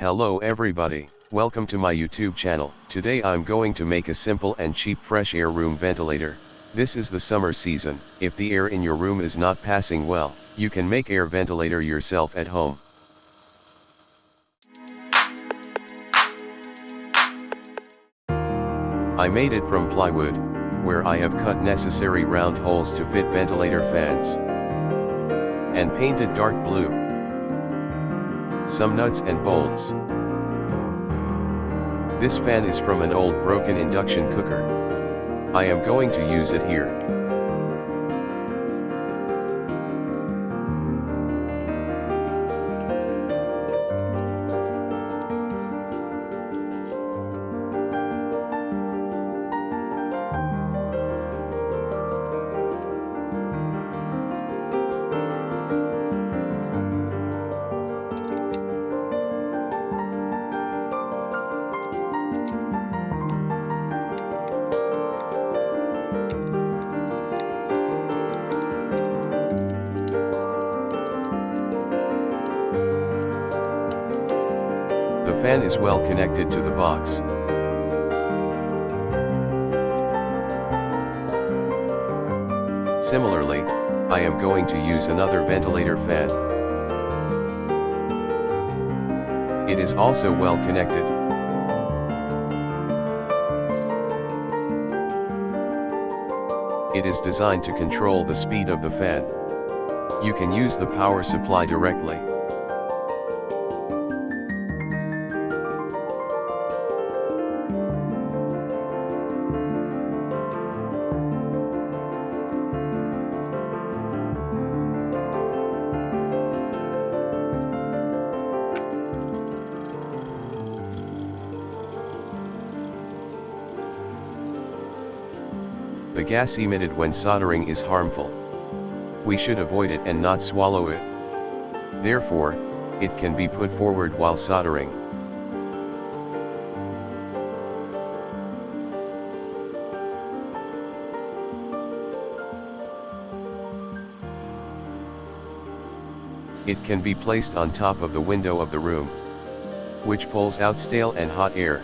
Hello everybody, welcome to my YouTube channel. Today I'm going to make a simple and cheap fresh air room ventilator. This is the summer season. If the air in your room is not passing well, you can make air ventilator yourself at home. I made it from plywood, where I have cut necessary round holes to fit ventilator fans, and painted dark blue. Some nuts and bolts. This fan is from an old broken induction cooker. I am going to use it here. The fan is well connected to the box. Similarly, I am going to use another ventilator fan. It is also well connected. It is designed to control the speed of the fan. You can use the power supply directly. The gas emitted when soldering is harmful. We should avoid it and not swallow it. Therefore, it can be put forward while soldering. It can be placed on top of the window of the room, which pulls out stale and hot air.